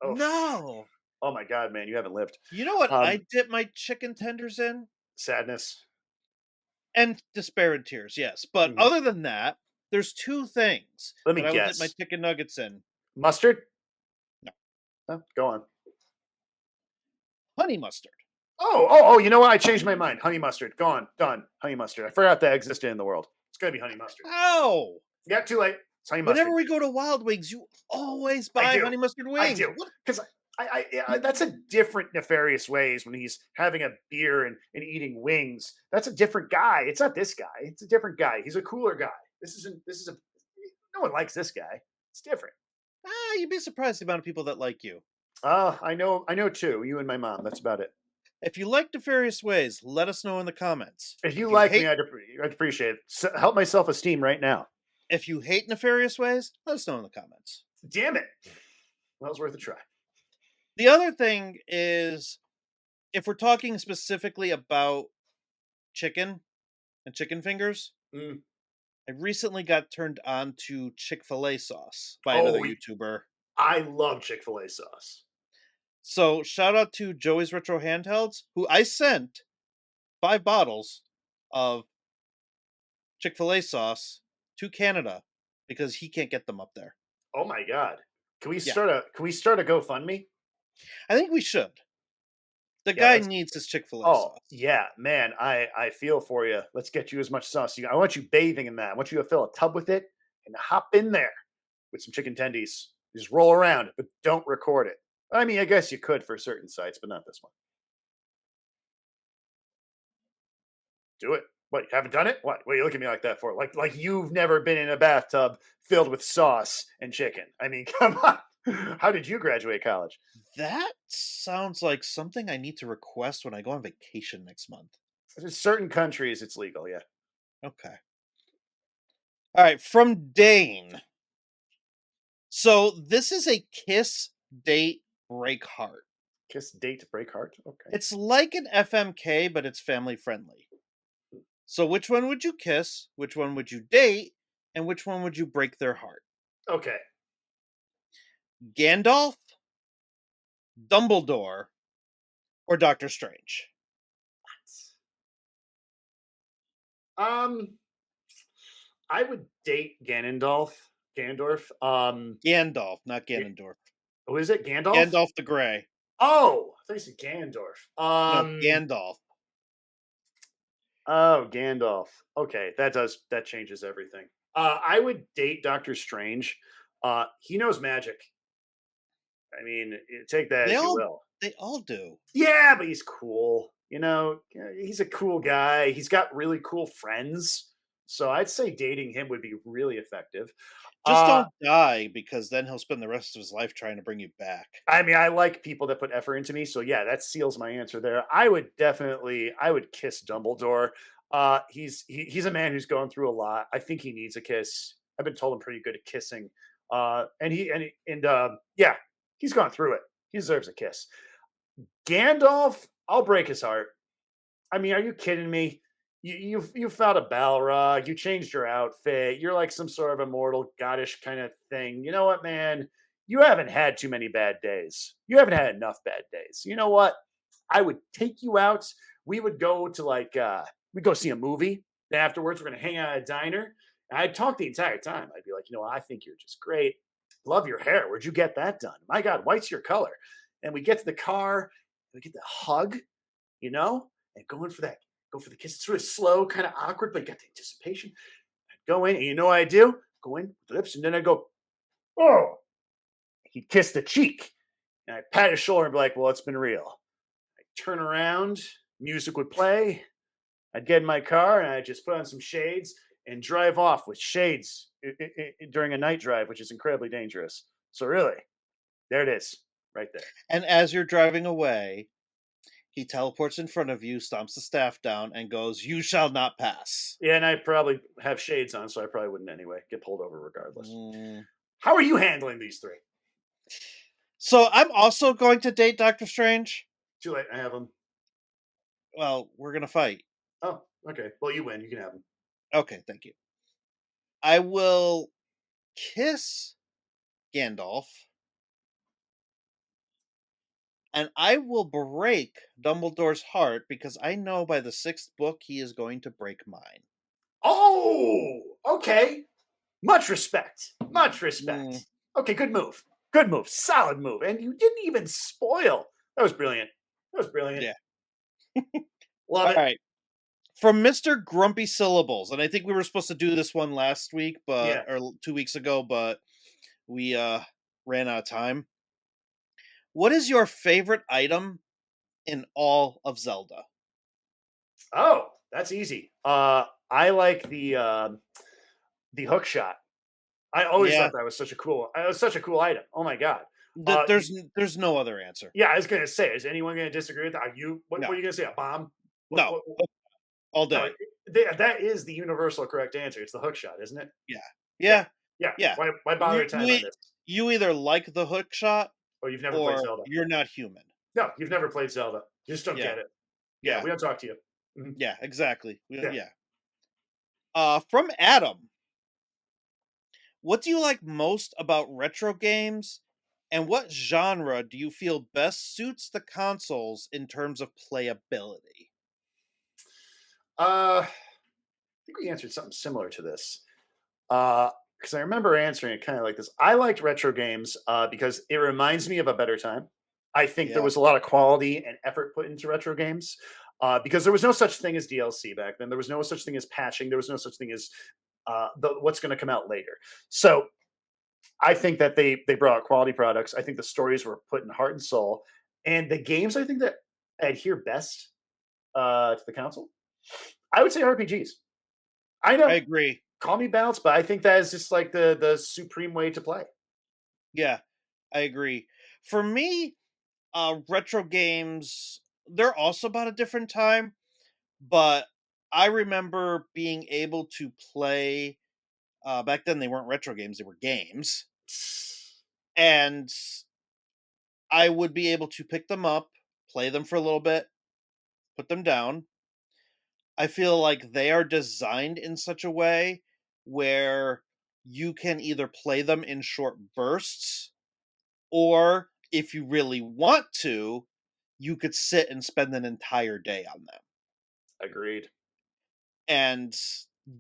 S2: oh,
S1: No.
S2: oh my god, man, you haven't lived.
S1: You know what I
S2: Um,
S1: dip my chicken tenders in?
S2: Sadness.
S1: And despair and tears, yes. But
S2: Mhm.
S1: other than that, there's two things
S2: Let me
S1: that I will dip my
S2: guess.
S1: chicken nuggets in.
S2: Mustard?
S1: No,
S2: No, go on.
S1: honey mustard.
S2: Oh, you know what? I changed my mind. Honey mustard. Gone. Done. Honey mustard. I forgot that existed in the world. It's gonna be honey mustard.
S1: How?
S2: Yeah, too late. It's honey mustard.
S1: Whenever we go to Wild Wings, you always
S2: I
S1: buy
S2: do.
S1: honey mustard
S2: I
S1: wings.
S2: do.
S1: What?
S2: Because that's a different nefarious ways when he's having a beer and eating wings. That's a different guy. It's not this guy. It's a different guy. He's a cooler guy. This is a no one likes this guy. It's different.
S1: You'd be surprised the amount of people that like you.
S2: I know too. You and my mom. That's about it.
S1: If you like nefarious ways, let us know in the comments.
S2: If you
S1: If you
S2: like me,
S1: hate
S2: I'd appreciate it. Help my self esteem right now.
S1: if you hate nefarious ways, let us know in the comments.
S2: Damn it. Well, it's worth a try.
S1: The other thing is if we're talking specifically about chicken and chicken fingers,
S2: Mm.
S1: I recently got turned on to Chick-fil-A sauce by another
S2: Oh,
S1: YouTuber.
S2: I love Chick Fil A sauce.
S1: So shout out to Joey's Retro Handhelds, who I sent 5 bottles of Chick-fil-A sauce to Canada because he can't get them up there.
S2: Oh my god.
S1: Yeah,
S2: Can we start a GoFundMe?
S1: I think we should. The
S2: Yeah,
S1: guy
S2: let's.
S1: needs his Chick-fil-A
S2: Oh
S1: sauce.
S2: yeah, man. I feel for you. Let's get you as much sauce. I want you bathing in that. I want you to fill a tub with it and hop in there with some chicken tendies. Just roll around, but don't record it. I mean, I guess you could for certain sites, but not this one. Do it. What, you haven't done it? What are you looking at me like that for? Like you've never been in a bathtub filled with sauce and chicken. I mean, come on. How did you graduate college?
S1: That sounds like something I need to request when I go on vacation next month.
S2: In certain countries, it's legal. Yeah.
S1: Okay. All right, from Dane. So this is a kiss date break heart.
S2: Kiss, date, break heart. Okay.
S1: It's like an FMK, but it's family friendly. So which one would you kiss? Which one would you date? And which one would you break their heart?
S2: Okay.
S1: Gandalf, Dumbledore, or Doctor Strange?
S2: Um, I would date Ganondorf.
S1: Gandalf, not
S2: Ga-
S1: Ganondorf.
S2: who is it? Gandalf?
S1: Gandalf the Grey.
S2: Oh, I thought you said Ganondorf.
S1: No, Gandalf.
S2: Oh, Gandalf. Okay, that changes everything. I would date Doctor Strange. He knows magic. I mean, take that
S1: They
S2: as you
S1: all
S2: will.
S1: they all do.
S2: Yeah, but he's cool. He's a cool guy. He's got really cool friends. So I'd say dating him would be really effective.
S1: Just
S2: Uh,
S1: don't die because then he'll spend the rest of his life trying to bring you back.
S2: I mean, I like people that put effort into me. So yeah, that seals my answer there. I would kiss Dumbledore. He's a man who's going through a lot. I think he needs a kiss. I've been told I'm pretty good at kissing. Yeah, he's gone through it. He deserves a kiss. Gandalf, I'll break his heart. I mean, are you kidding me? You found a Balrog. You changed your outfit. You're like some sort of immortal, goddish kind of thing. You know what, man? you haven't had too many bad days. You haven't had enough bad days. You know what? I would take you out. We would go to we'd go see a movie. Then afterwards, we're gonna hang out at a diner. And I'd talk the entire time. I'd be like, I think you're just great. Love your hair. Where'd you get that done? My God, white's your color. And we get to the car, we get the hug, and go for the kiss. It's sort of slow, kind of awkward, but you got the anticipation. I'd go in, and you know what I do? Go in with the lips, and then I go, oh, he'd kiss the cheek. And I'd pat his shoulder and be like, well, it's been real. I'd turn around, music would play. I'd get in my car and I'd just put on some shades and drive off with shades during a night drive, which is incredibly dangerous. So, really, there it is, right there.
S1: And as you're driving away, he teleports in front of you, stomps the staff down, and goes, "You shall not pass."
S2: Yeah, and I probably have shades on, so I probably wouldn't anyway. Get pulled over regardless.
S1: Mm.
S2: How are you handling these three?
S1: So I'm also going to date Doctor Strange.
S2: Too late. I have them.
S1: Well, we're gonna fight.
S2: Oh, okay. Well, you win. You can have them.
S1: Okay, thank you. I will kiss Gandalf, and I will break Dumbledore's heart because I know by the sixth book he is going to break mine.
S2: Oh, okay. Much respect. Much
S1: Mm,
S2: respect. Okay, good move. Good move. Solid move. And you didn't even spoil. That was brilliant. That was brilliant.
S1: yeah.
S2: Love
S1: All
S2: it.
S1: right. From Mr. Grumpy Syllables, and I think we were supposed to do this one last week,
S2: Yeah.
S1: or 2 weeks ago, but we ran out of time. What is your favorite item in all of Zelda?
S2: Oh, that's easy. I like the hook shot. I always
S1: Yeah,
S2: thought that was such a cool item. Oh my god.
S1: there's no other answer.
S2: Yeah, I was gonna say, is anyone gonna disagree with that? What
S1: No,
S2: are you gonna say? A bomb?
S1: no, all
S2: No,
S1: day.
S2: that is the universal correct answer. It's the hook shot, isn't it?
S1: Yeah,
S2: Yeah,
S1: yeah,
S2: yeah.
S1: yeah.
S2: Why
S1: You
S2: bother time
S1: you
S2: on
S1: e-
S2: this?
S1: you either like the hook shot
S2: Oh, you've never played
S1: or
S2: Zelda.
S1: you're not human.
S2: No, you've never played Zelda. You just don't
S1: Yeah,
S2: get it. Yeah,
S1: yeah,
S2: we don't talk to you. Mhm.
S1: yeah. Exactly.
S2: Yeah.
S1: Yeah. From Adam, what do you like most about retro games, and what genre do you feel best suits the consoles in terms of playability?
S2: I think we answered something similar to this. Because I remember answering it kind of like this. I liked retro games because it reminds me of a better time. I think there
S1: Yeah,
S2: was a lot of quality and effort put into retro games because there was no such thing as DLC back then. There was no such thing as patching. There was no such thing as what's going to come out later. So I think that they brought out quality products. I think the stories were put in heart and soul, and the games I think that adhere best to the console. I would say RPGs. I
S1: I
S2: know,
S1: agree.
S2: call me bounce, but I think that is just like the supreme way to play.
S1: Yeah, I agree. For me, retro games, they're also about a different time, but I remember being able to play back then they weren't retro games, they were games. And I would be able to pick them up, play them for a little bit, put them down. I feel like they are designed in such a way where you can either play them in short bursts, or if you really want to, you could sit and spend an entire day on them.
S2: Agreed.
S1: And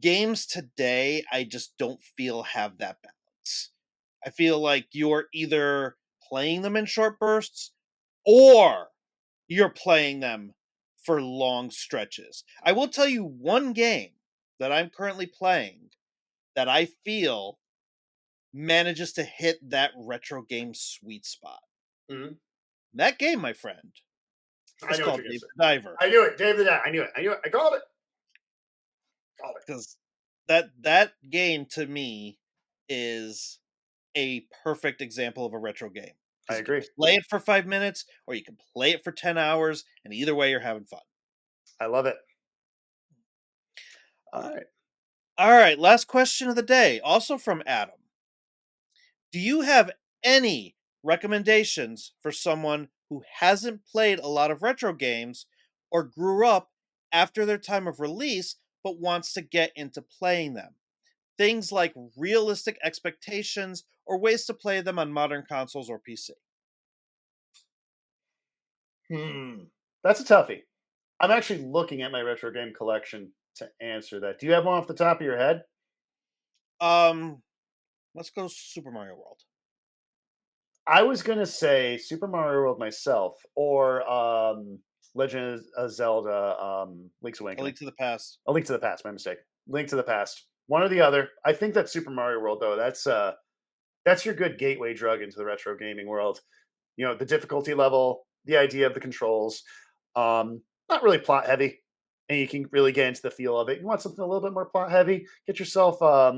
S1: games today, I just don't feel have that balance. I feel like you're either playing them in short bursts or you're playing them for long stretches. I will tell you one game that I'm currently playing that I feel manages to hit that retro game sweet spot.
S2: Mhm.
S1: That game, my friend,
S2: I
S1: is
S2: know what
S1: called
S2: you're gonna
S1: Dave
S2: say.
S1: the Diver,
S2: I knew it, Dave the Dad. I knew it. I knew it. I called it. Called it.
S1: because that game to me is a perfect example of a retro game,
S2: I
S1: because you can
S2: agree.
S1: play it for 5 minutes or you can play it for 10 hours, and either way, you're having fun.
S2: I love it. All
S1: Uh,
S2: right.
S1: all right, last question of the day, also from Adam. Do you have any recommendations for someone who hasn't played a lot of retro games or grew up after their time of release but wants to get into playing them? things like realistic expectations or ways to play them on modern consoles or PC.
S2: Hmm. That's a toughie. I'm actually looking at my retro game collection to answer that. Do you have one off the top of your head?
S1: Um, let's go Super Mario World.
S2: I was gonna say Super Mario World myself, or Legend of Zelda, Link's
S1: A
S2: Awakening.
S1: Link to the Past.
S2: A Link to the Past. My mistake. Link to the Past. One or the other. I think that Super Mario World, though, that's your good gateway drug into the retro gaming world. You know, the difficulty level, the idea of the controls, not really plot heavy, and you can really get into the feel of it. You want something a little bit more plot heavy? Get yourself A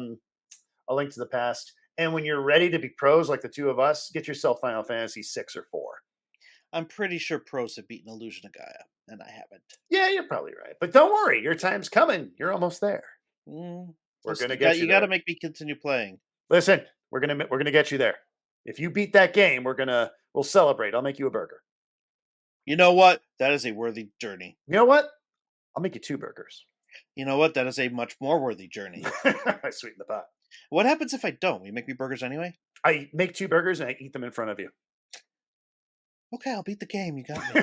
S2: Link to the Past. And when you're ready to be pros like the two of us, get yourself Final Fantasy 6 or 4.
S1: I'm pretty sure pros have beaten Illusion of Gaia, and I haven't.
S2: Yeah, you're probably right. But don't worry, your time's coming. You're almost there.
S1: Mm,
S2: We're gonna
S1: you got
S2: get you
S1: you got to
S2: there.
S1: make me continue playing.
S2: Listen, we're gonna get you there. If you beat that game, we'll celebrate. I'll make you a burger.
S1: You know what? That is a worthy journey.
S2: You know what? I'll make you 2 burgers.
S1: You know what? That is a much more worthy journey.
S2: I sweeten the pot.
S1: What happens if I don't? You make me burgers anyway?
S2: I make 2 burgers and I eat them in front of you.
S1: Okay, I'll beat the game. You got me.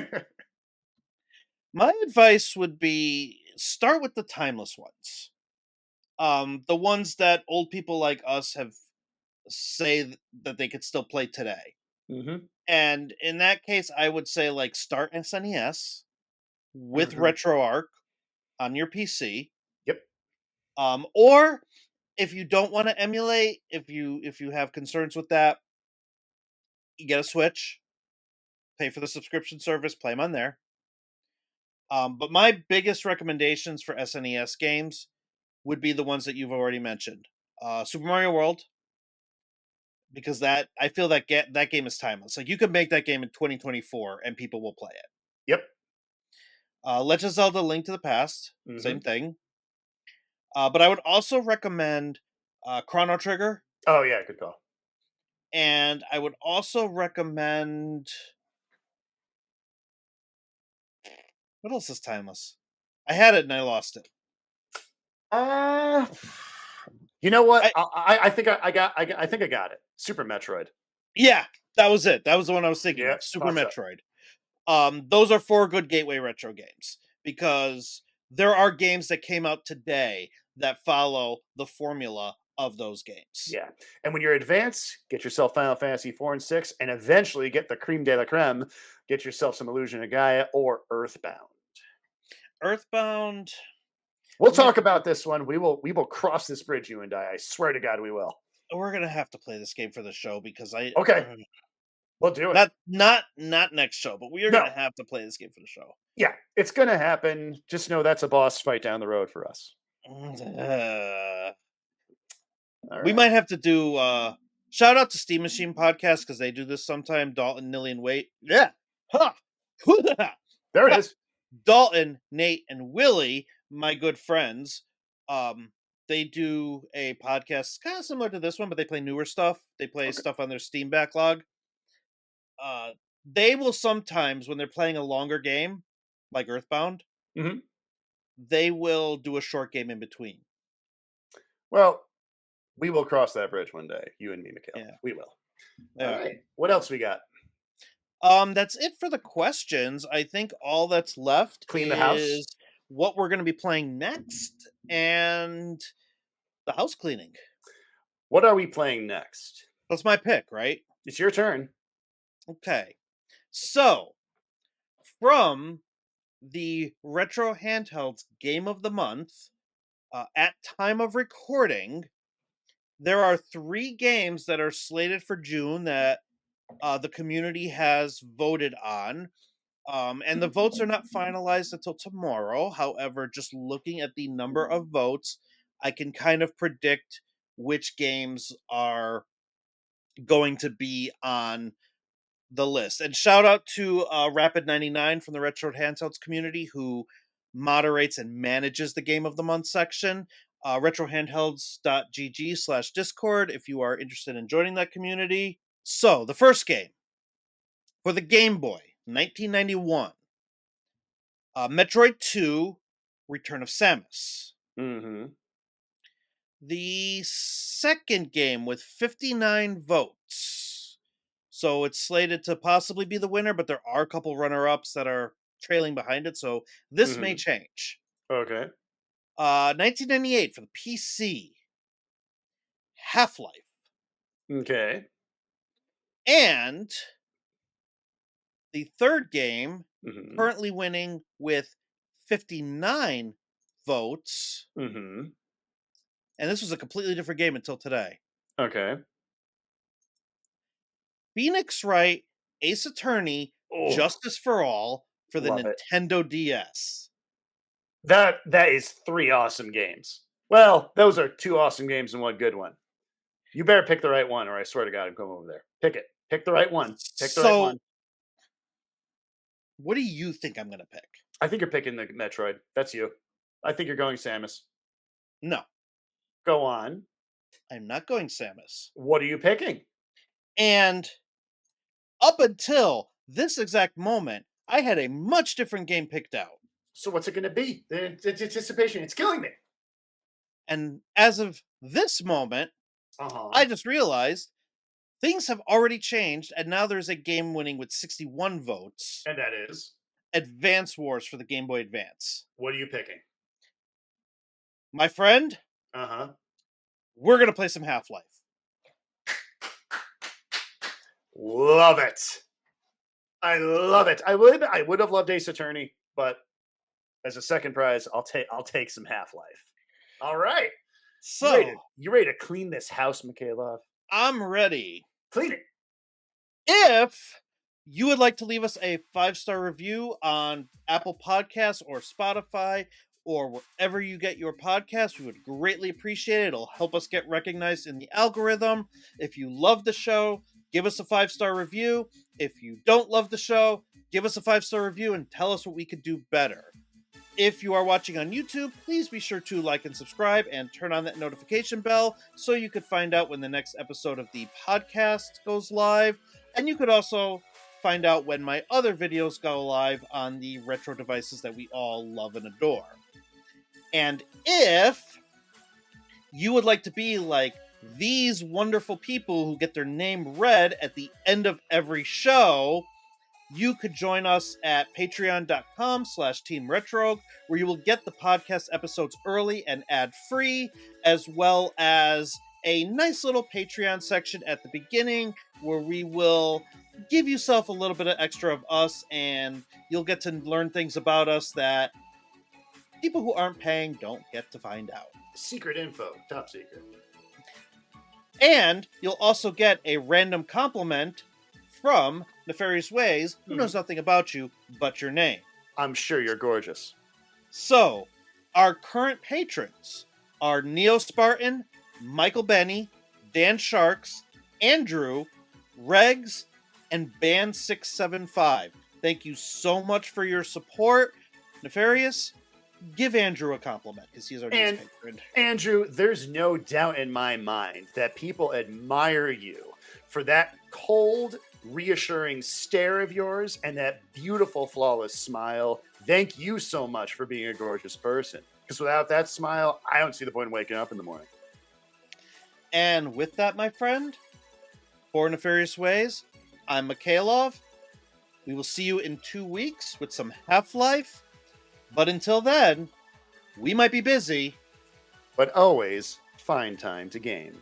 S1: My advice would be start with the timeless ones. The ones that old people like us have that they could still play today.
S2: Mhm.
S1: And in that case, I would say like start SNES with
S2: Mhm.
S1: RetroArch on your PC.
S2: Yep.
S1: Or if you don't want to emulate, if you have concerns with that, you get a Switch, pay for the subscription service, play them on there. But my biggest recommendations for SNES games would be the ones that you've already mentioned. Super Mario World, because that I feel that that game is timeless. Like you could make that game in 2024 and people will play it.
S2: Yep.
S1: Legend of Zelda: Link to the Past, same
S2: Mhm.
S1: thing. But I would also recommend Chrono Trigger,
S2: Oh, yeah, good call.
S1: and I would also recommend what else is timeless? I had it and I lost it.
S2: Uh, you know what?
S1: I
S2: I think I think I got it. Super Metroid.
S1: Yeah, that was it. That was the one I was thinking
S2: Yep,
S1: of. Super
S2: thought so.
S1: Metroid. Those are 4 good gateway retro games because there are games that came out today that follow the formula of those games.
S2: Yeah, and when you're advanced, get yourself Final Fantasy 4 and 6, and eventually get the cream de la creme, get yourself some Illusion of Gaia or Earthbound.
S1: Earthbound,
S2: We'll
S1: we might
S2: talk
S1: have to
S2: about this one. We will cross this bridge, you and I swear to God we will.
S1: we're gonna have to play this game for the show because
S2: Okay, we'll do it.
S1: not next show, but we are
S2: No,
S1: gonna have to play this game for the show.
S2: yeah, it's gonna happen. Just know that's a boss fight down the road for us.
S1: Uh,
S2: All
S1: we
S2: right.
S1: might have to do shout out to Steam Machine Podcast because they do this sometime. Dalton, Nilly, and Wait. Yeah. Ha!
S2: There it is.
S1: Dalton, Nate, and Willie, my good friends, um, they do a podcast kind of similar to this one, but they play newer stuff. They play
S2: Okay.
S1: stuff on their Steam backlog. Uh, they will sometimes, when they're playing a longer game, like Earthbound,
S2: Mhm.
S1: they will do a short game in between.
S2: Well, we will cross that bridge one day, you and me, Mikhail.
S1: Yeah.
S2: We will. All
S1: Yeah.
S2: right. What else we got?
S1: That's it for the questions. I think all that's left
S2: Clean the house?
S1: is what we're going to be playing next and the house cleaning.
S2: What are we playing next?
S1: That's my pick, right?
S2: It's your turn.
S1: Okay. So, from the Retro Handhelds Game of the Month, at time of recording, there are 3 games that are slated for June that the community has voted on. And the votes are not finalized until tomorrow. However, just looking at the number of votes, I can kind of predict which games are going to be on the list. And shout out to Rapid99 from the Retro Handhelds community who moderates and manages the Game of the Month section. Retrohandhelds.gg/Discord if you are interested in joining that community. So, the first game for the Game Boy, 1991, Metroid 2, Return of Samus.
S2: Mhm.
S1: the second game with 59 votes. So it's slated to possibly be the winner, but there are a couple runner ups that are trailing behind it. So this may
S2: Mhm.
S1: change.
S2: Okay.
S1: 1998 for the PC, Half Life.
S2: Okay.
S1: And the third game,
S2: Mhm.
S1: currently winning with 59 votes.
S2: Mhm.
S1: And this was a completely different game until today.
S2: Okay.
S1: Phoenix Wright Ace Attorney
S2: Oh,
S1: Justice for All for the
S2: love it.
S1: Nintendo DS.
S2: That is 3 awesome games. Well, those are 2 awesome games and 1 good one. You better pick the right one, or I swear to God, I'm coming over there. Pick it. Pick the right one. Pick the right
S1: So,
S2: one.
S1: what do you think I'm going to pick?
S2: I think you're picking the Metroid. That's you. I think you're going Samus.
S1: No,
S2: Go on.
S1: I'm not going Samus.
S2: What are you picking?
S1: And up until this exact moment, I had a much different game picked out.
S2: So what's it going to be? The anticipation. It's killing me.
S1: And as of this moment,
S2: Uh huh.
S1: I just realized things have already changed, and now there's a game winning with 61 votes.
S2: And that is.
S1: Advance Wars for the Game Boy Advance.
S2: What are you picking?
S1: My friend,
S2: Uh huh.
S1: we're going to play some Half Life.
S2: Love it. I love it. I would have loved Ace Attorney, but as a second prize, I'll take some Half Life. All right. You ready to
S1: So,
S2: you ready to clean this house, Michaela?
S1: I'm ready.
S2: Clean it.
S1: If you would like to leave us a 5-star review on Apple Podcasts or Spotify or wherever you get your podcasts, we would greatly appreciate it. It'll help us get recognized in the algorithm. If you love the show, give us a 5-star review. If you don't love the show, give us a 5-star review and tell us what we could do better. If you are watching on YouTube, please be sure to like and subscribe and turn on that notification bell so you could find out when the next episode of the podcast goes live. And you could also find out when my other videos go live on the retro devices that we all love and adore. And if you would like to be like these wonderful people who get their name read at the end of every show, you could join us at patreon.com/Team Retro, where you will get the podcast episodes early and ad-free, as well as a nice little Patreon section at the beginning where we will give yourself a little bit of extra of us, and you'll get to learn things about us that people who aren't paying don't get to find out.
S2: Secret info. Top secret.
S1: And you'll also get a random compliment from Nefarious Ways, who knows nothing about you but your name.
S2: I'm sure you're gorgeous.
S1: So, our current patrons are Neo Spartan, Michael Benny, Dan Sharks, Andrew, Regs, and Band675. Thank you so much for your support. Nefarious, give Andrew a compliment because he's our newest
S2: And
S1: patron.
S2: Andrew, there's no doubt in my mind that people admire you for that cold, reassuring stare of yours and that beautiful, flawless smile. Thank you so much for being a gorgeous person. Because without that smile, I don't see the point in waking up in the morning.
S1: And with that, my friend, for Nefarious Ways, I'm Mikhailov. We will see you in 2 weeks with some Half-Life. But until then, we might be busy.
S2: But always find time to game.